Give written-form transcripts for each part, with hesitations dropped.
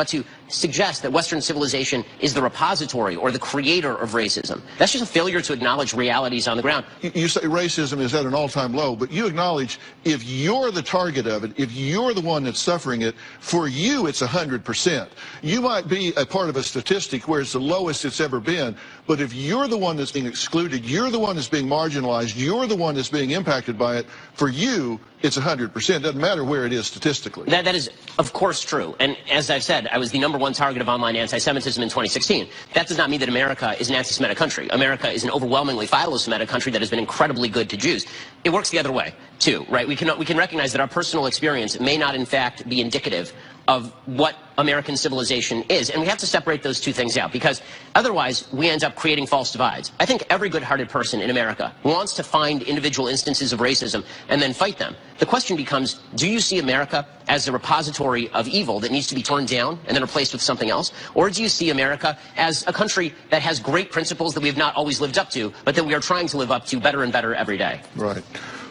to suggest that Western civilization is the repository or the creator of racism. That's just a failure to acknowledge realities on the ground. You say racism is at an all-time low, but you acknowledge if you're the target of it, if you're the one that's suffering it, for you it's 100%. You might be a part of a statistic where it's the lowest it's ever been, but if you're the one that's being excluded, you're the one that's being marginalized, you're the one that's being impacted by it, for you it's 100%. It doesn't matter where it is statistically. That is, of course, true. And as I've said, I was the #1 target of online anti-Semitism in 2016. That does not mean that America is an anti-Semitic country. America is an overwhelmingly philo-Semitic country that has been incredibly good to Jews. It works the other way, too, right? We can recognize that our personal experience may not, in fact, be indicative of what American civilization is. And we have to separate those two things out, because otherwise we end up creating false divides. I think every good-hearted person in America wants to find individual instances of racism and then fight them. The question becomes, do you see America as a repository of evil that needs to be torn down and then replaced with something else? Or do you see America as a country that has great principles that we have not always lived up to, but that we are trying to live up to better and better every day? Right.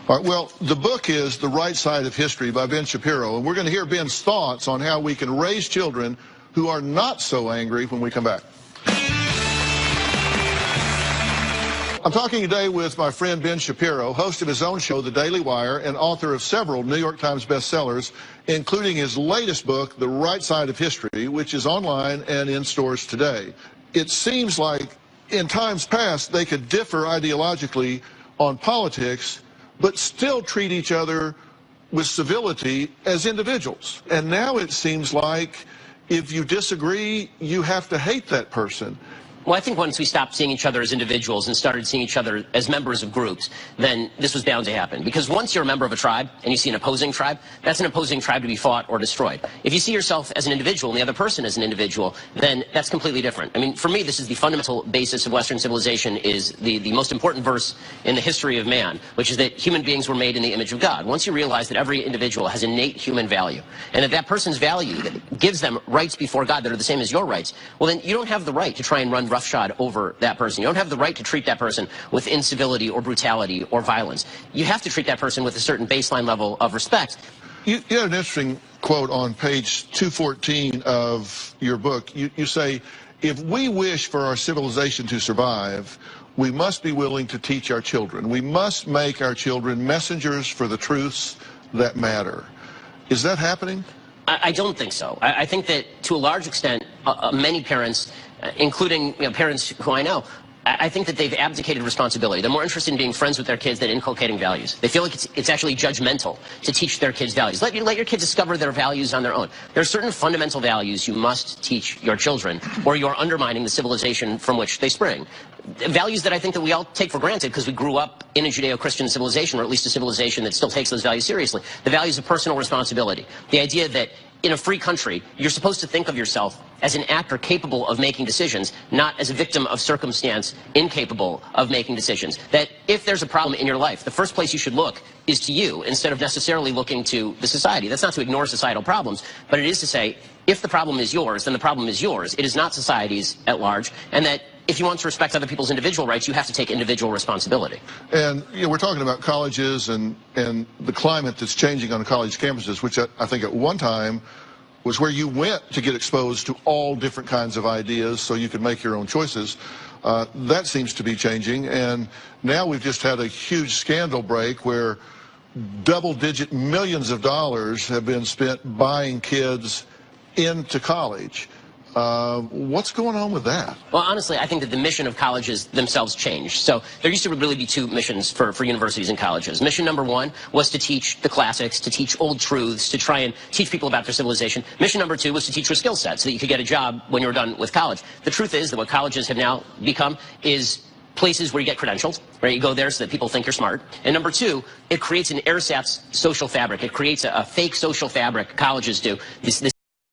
All right, well, the book is The Right Side of History by Ben Shapiro, and we're going to hear Ben's thoughts on how we can raise children who are not so angry when we come back. I'm talking today with my friend Ben Shapiro, host of his own show, The Daily Wire, and author of several New York Times bestsellers, including his latest book, The Right Side of History, which is online and in stores today. It seems like in times past they could differ ideologically on politics, but still treat each other with civility as individuals. And now it seems like if you disagree, you have to hate that person. Well, I think once we stopped seeing each other as individuals and started seeing each other as members of groups, then this was bound to happen. Because once you're a member of a tribe and you see an opposing tribe, that's an opposing tribe to be fought or destroyed. If you see yourself as an individual and the other person as an individual, then that's completely different. I mean, for me, this is the fundamental basis of Western civilization, is the most important verse in the history of man, which is that human beings were made in the image of God. Once you realize that every individual has innate human value, and that that person's value that gives them rights before God that are the same as your rights, well, then you don't have the right to try and run roughshod over that person. You don't have the right to treat that person with incivility or brutality or violence. You have to treat that person with a certain baseline level of respect. You had an interesting quote on page 214 of your book. You say, if we wish for our civilization to survive, we must be willing to teach our children. We must make our children messengers for the truths that matter. Is that happening? I don't think so. I think that to a large extent, many parents, including parents who I know, I think that they've abdicated responsibility. They're more interested in being friends with their kids than inculcating values. They feel like it's actually judgmental to teach their kids values. Let your kids discover their values on their own. There are certain fundamental values you must teach your children, or you're undermining the civilization from which they spring. Values that I think that we all take for granted because we grew up in a Judeo-Christian civilization, or at least a civilization that still takes those values seriously. The values of personal responsibility. The idea that in a free country, you're supposed to think of yourself as an actor capable of making decisions, not as a victim of circumstance incapable of making decisions. That if there's a problem in your life, the first place you should look is to you, instead of necessarily looking to the society. That's not to ignore societal problems, but it is to say, if the problem is yours, then the problem is yours. It is not society's at large, and that if you want to respect other people's individual rights, you have to take individual responsibility. And we're talking about colleges and the climate that's changing on college campuses, which I think at one time was where you went to get exposed to all different kinds of ideas so you could make your own choices. That seems to be changing, and now we've just had a huge scandal break where double-digit millions of dollars have been spent buying kids into college. What's going on with that? Well, honestly, I think that the mission of colleges themselves changed. So there used to really be two missions for universities and colleges. Mission number one was to teach the classics, to teach old truths, to try and teach people about their civilization. Mission number two was to teach you a skill set so that you could get a job when you were done with college. The truth is that what colleges have now become is places where you get credentials, right? You go there so that people think you're smart. And number two, it creates an ersatz social fabric. It creates a fake social fabric, colleges do. This